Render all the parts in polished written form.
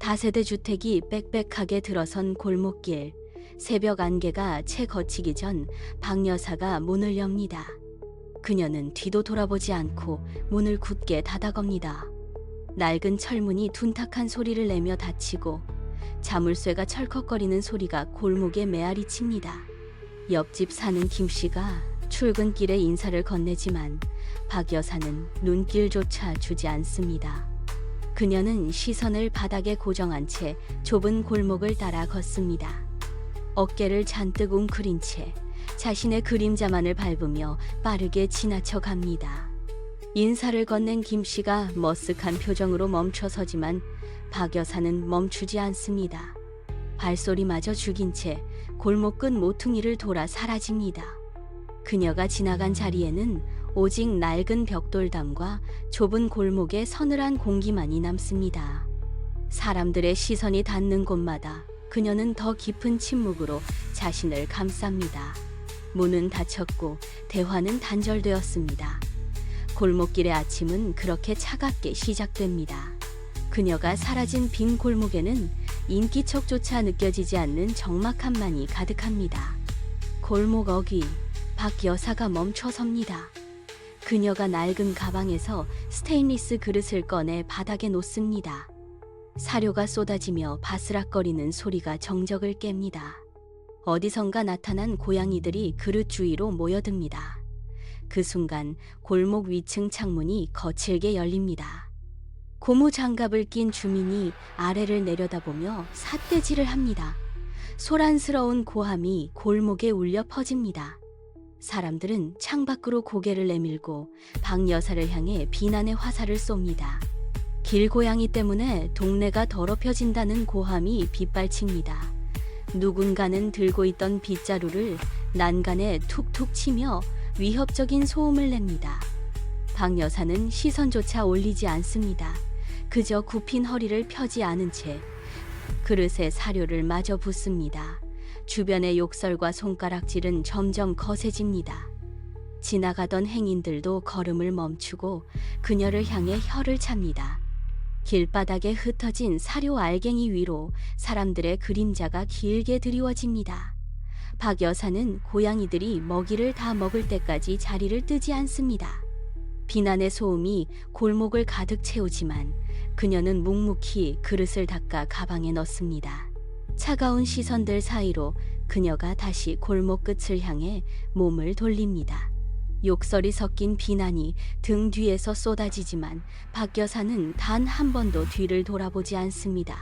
다세대 주택이 빽빽하게 들어선 골목길. 새벽 안개가 채 걷히기 전 박 여사가 문을 엽니다. 그녀는 뒤도 돌아보지 않고 문을 굳게 닫아겁니다. 낡은 철문이 둔탁한 소리를 내며 닫히고 자물쇠가 철컥거리는 소리가 골목에 메아리 칩니다. 옆집 사는 김 씨가 출근길에 인사를 건네지만 박 여사는 눈길조차 주지 않습니다. 그녀는 시선을 바닥에 고정한 채 좁은 골목을 따라 걷습니다. 어깨를 잔뜩 웅크린 채 자신의 그림자만을 밟으며 빠르게 지나쳐 갑니다. 인사를 건넨 김 씨가 머쓱한 표정으로 멈춰서지만 박 여사는 멈추지 않습니다. 발소리마저 죽인 채 골목 끝 모퉁이를 돌아 사라집니다. 그녀가 지나간 자리에는 오직 낡은 벽돌담과 좁은 골목의 서늘한 공기만이 남습니다. 사람들의 시선이 닿는 곳마다 그녀는 더 깊은 침묵으로 자신을 감쌉니다. 문은 닫혔고 대화는 단절되었습니다. 골목길의 아침은 그렇게 차갑게 시작됩니다. 그녀가 사라진 빈 골목에는 인기척조차 느껴지지 않는 적막함만이 가득합니다. 골목 어귀, 박 여사가 멈춰섭니다. 그녀가 낡은 가방에서 스테인리스 그릇을 꺼내 바닥에 놓습니다. 사료가 쏟아지며 바스락거리는 소리가 정적을 깹니다. 어디선가 나타난 고양이들이 그릇 주위로 모여듭니다. 그 순간 골목 위층 창문이 거칠게 열립니다. 고무 장갑을 낀 주민이 아래를 내려다보며 삿대질을 합니다. 소란스러운 고함이 골목에 울려 퍼집니다. 사람들은 창밖으로 고개를 내밀고 박 여사를 향해 비난의 화살을 쏩니다. 길고양이 때문에 동네가 더럽혀진다는 고함이 빗발칩니다. 누군가는 들고 있던 빗자루를 난간에 툭툭 치며 위협적인 소음을 냅니다. 박 여사는 시선조차 올리지 않습니다. 그저 굽힌 허리를 펴지 않은 채 그릇에 사료를 마저 붓습니다. 주변의 욕설과 손가락질은 점점 거세집니다. 지나가던 행인들도 걸음을 멈추고 그녀를 향해 혀를 찹니다. 길바닥에 흩어진 사료 알갱이 위로 사람들의 그림자가 길게 드리워집니다. 박 여사는 고양이들이 먹이를 다 먹을 때까지 자리를 뜨지 않습니다. 비난의 소음이 골목을 가득 채우지만 그녀는 묵묵히 그릇을 닦아 가방에 넣습니다. 차가운 시선들 사이로 그녀가 다시 골목 끝을 향해 몸을 돌립니다. 욕설이 섞인 비난이 등 뒤에서 쏟아지지만 박 여사는 단 한 번도 뒤를 돌아보지 않습니다.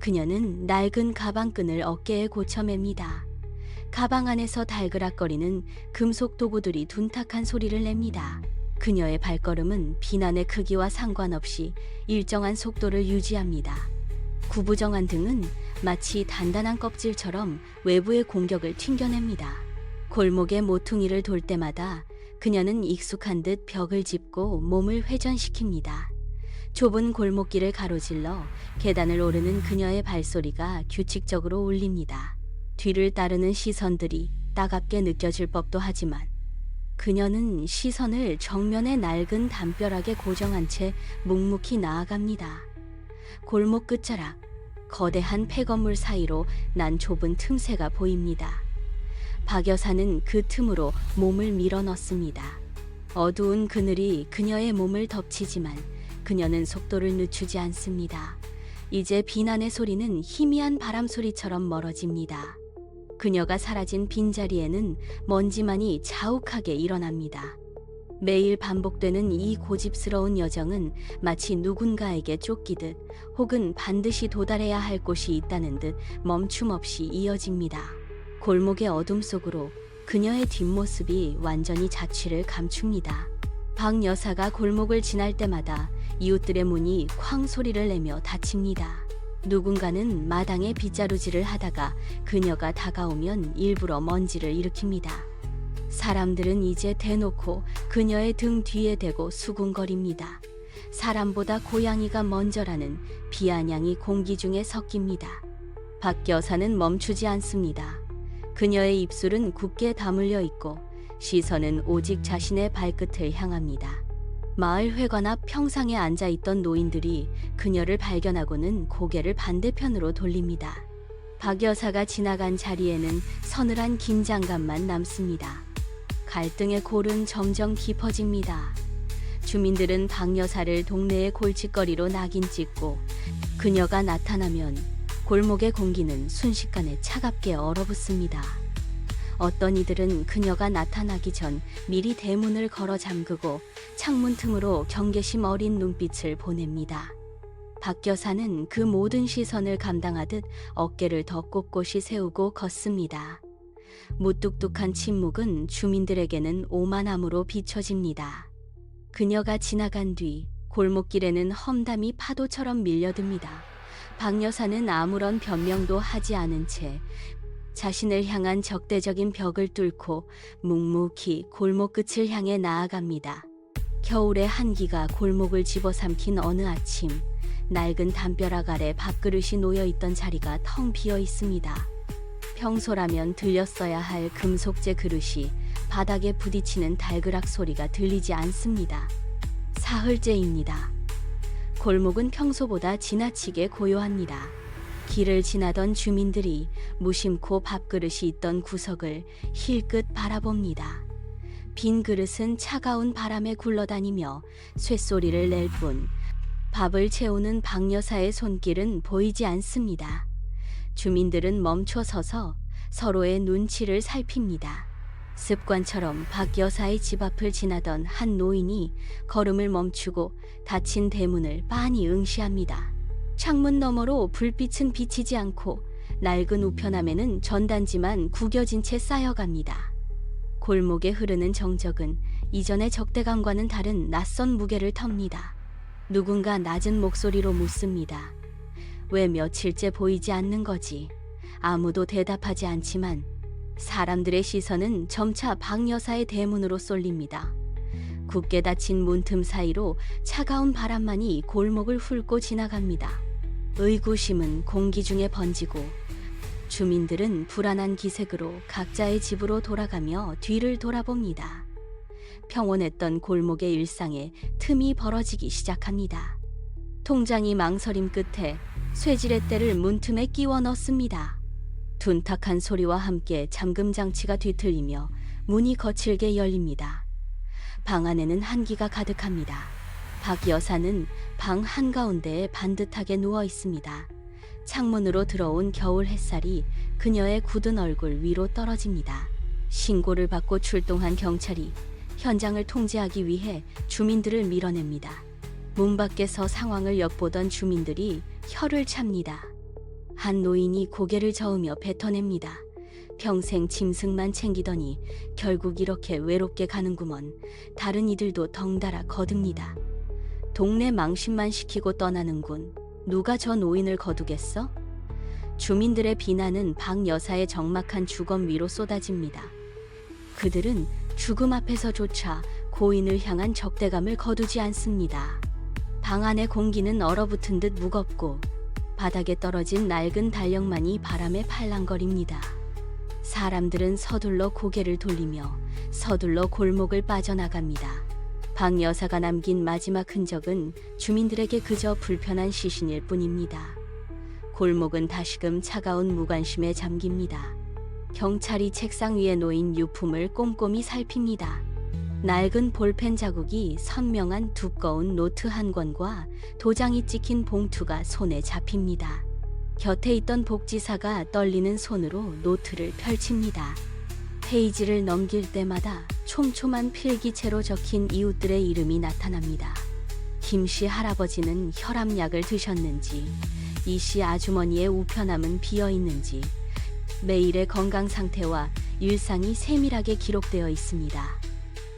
그녀는 낡은 가방끈을 어깨에 고쳐맵니다. 가방 안에서 달그락거리는 금속 도구들이 둔탁한 소리를 냅니다. 그녀의 발걸음은 비난의 크기와 상관없이 일정한 속도를 유지합니다. 구부정한 등은 마치 단단한 껍질처럼 외부의 공격을 튕겨냅니다. 골목의 모퉁이를 돌 때마다 그녀는 익숙한 듯 벽을 짚고 몸을 회전시킵니다. 좁은 골목길을 가로질러 계단을 오르는 그녀의 발소리가 규칙적으로 울립니다. 뒤를 따르는 시선들이 따갑게 느껴질 법도 하지만 그녀는 시선을 정면의 낡은 담벼락에 고정한 채 묵묵히 나아갑니다. 골목 끝자락, 거대한 폐건물 사이로 난 좁은 틈새가 보입니다. 박 여사는 그 틈으로 몸을 밀어 넣습니다. 어두운 그늘이 그녀의 몸을 덮치지만 그녀는 속도를 늦추지 않습니다. 이제 비난의 소리는 희미한 바람소리처럼 멀어집니다. 그녀가 사라진 빈자리에는 먼지만이 자욱하게 일어납니다. 매일 반복되는 이 고집스러운 여정은 마치 누군가에게 쫓기듯 혹은 반드시 도달해야 할 곳이 있다는 듯 멈춤 없이 이어집니다. 골목의 어둠 속으로 그녀의 뒷모습이 완전히 자취를 감춥니다. 박 여사가 골목을 지날 때마다 이웃들의 문이 쾅 소리를 내며 닫힙니다. 누군가는 마당에 빗자루질을 하다가 그녀가 다가오면 일부러 먼지를 일으킵니다. 사람들은 이제 대놓고 그녀의 등 뒤에 대고 수군거립니다. 사람보다 고양이가 먼저라는 비아냥이 공기 중에 섞입니다. 박 여사는 멈추지 않습니다. 그녀의 입술은 굳게 다물려 있고 시선은 오직 자신의 발끝을 향합니다. 마을 회관 앞 평상에 앉아있던 노인들이 그녀를 발견하고는 고개를 반대편으로 돌립니다. 박 여사가 지나간 자리에는 서늘한 긴장감만 남습니다. 갈등의 골은 점점 깊어집니다. 주민들은 박 여사를 동네의 골칫거리로 낙인 찍고 그녀가 나타나면 골목의 공기는 순식간에 차갑게 얼어붙습니다. 어떤 이들은 그녀가 나타나기 전 미리 대문을 걸어 잠그고 창문 틈으로 경계심 어린 눈빛을 보냅니다. 박 여사는 그 모든 시선을 감당하듯 어깨를 더 꼿꼿이 세우고 걷습니다. 무뚝뚝한 침묵은 주민들에게는 오만함으로 비춰집니다. 그녀가 지나간 뒤 골목길에는 험담이 파도처럼 밀려듭니다. 박 여사는 아무런 변명도 하지 않은 채 자신을 향한 적대적인 벽을 뚫고 묵묵히 골목 끝을 향해 나아갑니다. 겨울의 한기가 골목을 집어삼킨 어느 아침, 낡은 담벼락 아래 밥그릇이 놓여있던 자리가 텅 비어 있습니다. 평소라면 들렸어야 할 금속재 그릇이 바닥에 부딪히는 달그락 소리가 들리지 않습니다. 사흘째입니다. 골목은 평소보다 지나치게 고요합니다. 길을 지나던 주민들이 무심코 밥그릇이 있던 구석을 힐끗 바라봅니다. 빈 그릇은 차가운 바람에 굴러다니며 쇳소리를 낼 뿐 밥을 채우는 박 여사의 손길은 보이지 않습니다. 주민들은 멈춰 서서 서로의 눈치를 살핍니다. 습관처럼 박 여사의 집 앞을 지나던 한 노인이 걸음을 멈추고 닫힌 대문을 빤히 응시합니다. 창문 너머로 불빛은 비치지 않고 낡은 우편함에는 전단지만 구겨진 채 쌓여갑니다. 골목에 흐르는 정적은 이전의 적대감과는 다른 낯선 무게를 텁니다. 누군가 낮은 목소리로 묻습니다. 왜 며칠째 보이지 않는 거지? 아무도 대답하지 않지만 사람들의 시선은 점차 박 여사의 대문으로 쏠립니다. 굳게 닫힌 문틈 사이로 차가운 바람만이 골목을 훑고 지나갑니다. 의구심은 공기 중에 번지고 주민들은 불안한 기색으로 각자의 집으로 돌아가며 뒤를 돌아봅니다. 평온했던 골목의 일상에 틈이 벌어지기 시작합니다. 통장이 망설임 끝에 쇠지렛 대를 문틈에 끼워 넣습니다. 둔탁한 소리와 함께 잠금 장치가 뒤틀리며 문이 거칠게 열립니다. 방 안에는 한기가 가득합니다. 박 여사는 방 한가운데에 반듯하게 누워 있습니다. 창문으로 들어온 겨울 햇살이 그녀의 굳은 얼굴 위로 떨어집니다. 신고를 받고 출동한 경찰이 현장을 통제하기 위해 주민들을 밀어냅니다. 문 밖에서 상황을 엿보던 주민들이 혀를 찹니다. 한 노인이 고개를 저으며 뱉어냅니다. 평생 짐승만 챙기더니 결국 이렇게 외롭게 가는구먼. 다른 이들도 덩달아 거듭니다. 동네 망신만 시키고 떠나는군. 누가 저 노인을 거두겠어? 주민들의 비난은 박 여사의 적막한 주검 위로 쏟아집니다. 그들은 죽음 앞에서조차 고인을 향한 적대감을 거두지 않습니다. 방 안의 공기는 얼어붙은 듯 무겁고 바닥에 떨어진 낡은 달력만이 바람에 팔랑거립니다. 사람들은 서둘러 고개를 돌리며 서둘러 골목을 빠져나갑니다. 박 여사가 남긴 마지막 흔적은 주민들에게 그저 불편한 시신일 뿐입니다. 골목은 다시금 차가운 무관심에 잠깁니다. 경찰이 책상 위에 놓인 유품을 꼼꼼히 살핍니다. 낡은 볼펜 자국이 선명한 두꺼운 노트 한 권과 도장이 찍힌 봉투가 손에 잡힙니다. 곁에 있던 복지사가 떨리는 손으로 노트를 펼칩니다. 페이지를 넘길 때마다 촘촘한 필기체로 적힌 이웃들의 이름이 나타납니다. 김씨 할아버지는 혈압약을 드셨는지, 이씨 아주머니의 우편함은 비어있는지, 매일의 건강 상태와 일상이 세밀하게 기록되어 있습니다.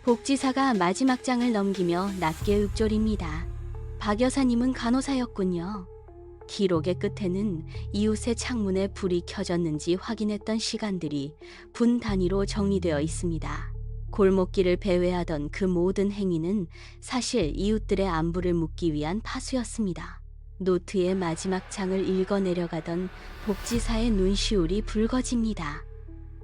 복지사가 마지막 장을 넘기며 낮게 읊조립니다. 박 여사님은 간호사였군요. 기록의 끝에는 이웃의 창문에 불이 켜졌는지 확인했던 시간들이 분 단위로 정리되어 있습니다. 골목길을 배회하던 그 모든 행위는 사실 이웃들의 안부를 묻기 위한 파수였습니다. 노트의 마지막 장을 읽어 내려가던 복지사의 눈시울이 붉어집니다.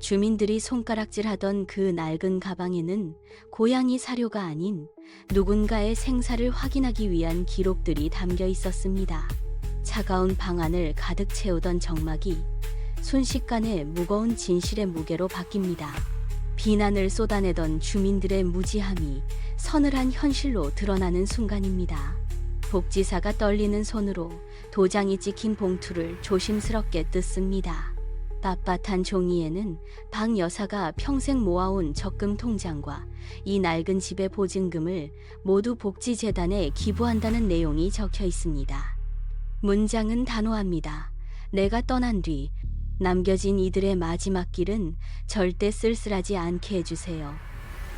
주민들이 손가락질하던 그 낡은 가방에는 고양이 사료가 아닌 누군가의 생사를 확인하기 위한 기록들이 담겨 있었습니다. 차가운 방 안을 가득 채우던 적막이 순식간에 무거운 진실의 무게로 바뀝니다. 비난을 쏟아내던 주민들의 무지함이 서늘한 현실로 드러나는 순간입니다. 복지사가 떨리는 손으로 도장이 찍힌 봉투를 조심스럽게 뜯습니다. 빳빳한 종이에는 박 여사가 평생 모아온 적금 통장과 이 낡은 집의 보증금을 모두 복지재단에 기부한다는 내용이 적혀 있습니다. 문장은 단호합니다. 내가 떠난 뒤 남겨진 이들의 마지막 길은 절대 쓸쓸하지 않게 해주세요.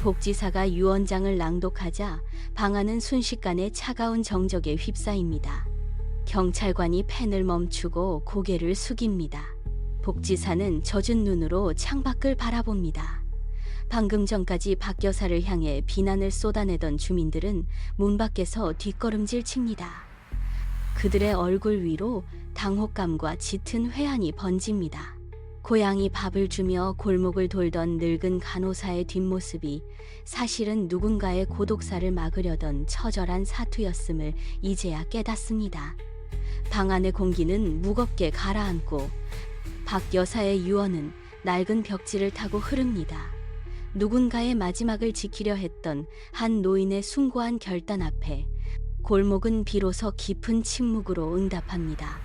복지사가 유언장을 낭독하자 방 안은 순식간에 차가운 정적에 휩싸입니다. 경찰관이 펜을 멈추고 고개를 숙입니다. 복지사는 젖은 눈으로 창밖을 바라봅니다. 방금 전까지 박 여사를 향해 비난을 쏟아내던 주민들은 문 밖에서 뒷걸음질 칩니다. 그들의 얼굴 위로 당혹감과 짙은 회한이 번집니다. 고양이 밥을 주며 골목을 돌던 늙은 간호사의 뒷모습이 사실은 누군가의 고독사를 막으려던 처절한 사투였음을 이제야 깨닫습니다. 방 안의 공기는 무겁게 가라앉고 박 여사의 유언은 낡은 벽지를 타고 흐릅니다. 누군가의 마지막을 지키려 했던 한 노인의 숭고한 결단 앞에 골목은 비로소 깊은 침묵으로 응답합니다.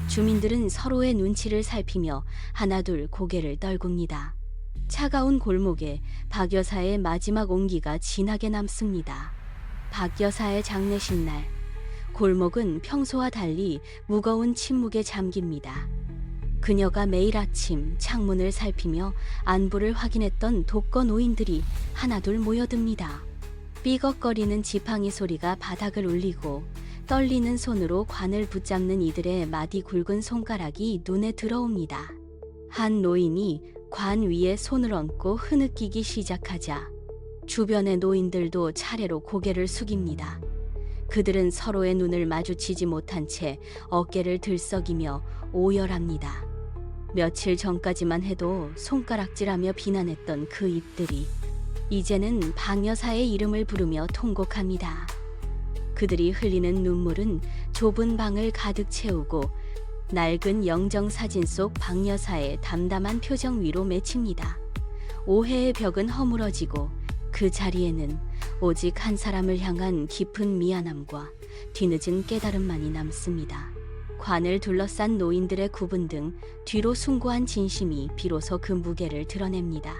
주민들은 서로의 눈치를 살피며 하나둘 고개를 떨굽니다. 차가운 골목에 박 여사의 마지막 온기가 진하게 남습니다. 박 여사의 장례식 날, 골목은 평소와 달리 무거운 침묵에 잠깁니다. 그녀가 매일 아침 창문을 살피며 안부를 확인했던 독거 노인들이 하나둘 모여듭니다. 삐걱거리는 지팡이 소리가 바닥을 울리고 떨리는 손으로 관을 붙잡는 이들의 마디 굵은 손가락이 눈에 들어옵니다. 한 노인이 관 위에 손을 얹고 흐느끼기 시작하자 주변의 노인들도 차례로 고개를 숙입니다. 그들은 서로의 눈을 마주치지 못한 채 어깨를 들썩이며 오열합니다. 며칠 전까지만 해도 손가락질하며 비난했던 그 입들이 이제는 박 여사의 이름을 부르며 통곡합니다. 그들이 흘리는 눈물은 좁은 방을 가득 채우고 낡은 영정사진 속 박 여사의 담담한 표정 위로 맺힙니다. 오해의 벽은 허물어지고 그 자리에는 오직 한 사람을 향한 깊은 미안함과 뒤늦은 깨달음만이 남습니다. 관을 둘러싼 노인들의 구분 등 뒤로 숭고한 진심이 비로소 그 무게를 드러냅니다.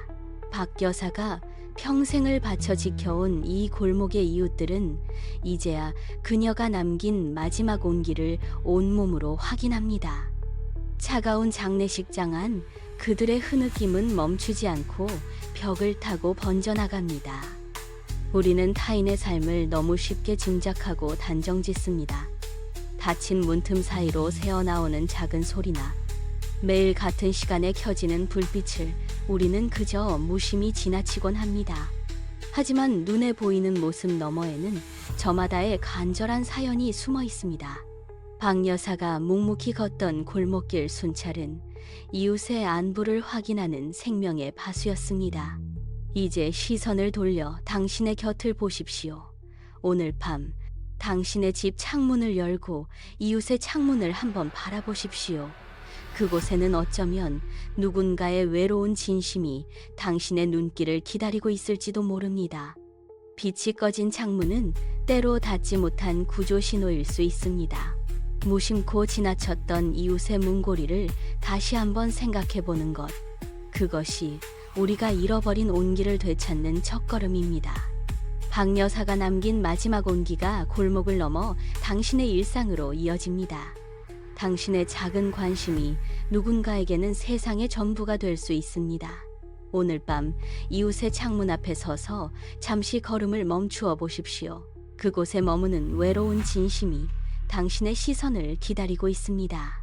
박 여사가 평생을 바쳐 지켜온 이 골목의 이웃들은 이제야 그녀가 남긴 마지막 온기를 온몸으로 확인합니다. 차가운 장례식장 안 그들의 흐느낌은 멈추지 않고 벽을 타고 번져나갑니다. 우리는 타인의 삶을 너무 쉽게 짐작하고 단정짓습니다. 닫힌 문틈 사이로 새어나오는 작은 소리나 매일 같은 시간에 켜지는 불빛을 우리는 그저 무심히 지나치곤 합니다. 하지만 눈에 보이는 모습 너머에는 저마다의 간절한 사연이 숨어 있습니다. 박 여사가 묵묵히 걷던 골목길 순찰은 이웃의 안부를 확인하는 생명의 바수였습니다. 이제 시선을 돌려 당신의 곁을 보십시오. 오늘 밤 당신의 집 창문을 열고 이웃의 창문을 한번 바라보십시오. 그곳에는 어쩌면 누군가의 외로운 진심이 당신의 눈길을 기다리고 있을지도 모릅니다. 빛이 꺼진 창문은 때로 닿지 못한 구조 신호일 수 있습니다. 무심코 지나쳤던 이웃의 문고리를 다시 한번 생각해보는 것. 그것이 우리가 잃어버린 온기를 되찾는 첫걸음입니다. 박 여사가 남긴 마지막 온기가 골목을 넘어 당신의 일상으로 이어집니다. 당신의 작은 관심이 누군가에게는 세상의 전부가 될 수 있습니다. 오늘 밤 이웃의 창문 앞에 서서 잠시 걸음을 멈추어 보십시오. 그곳에 머무는 외로운 진심이 당신의 시선을 기다리고 있습니다.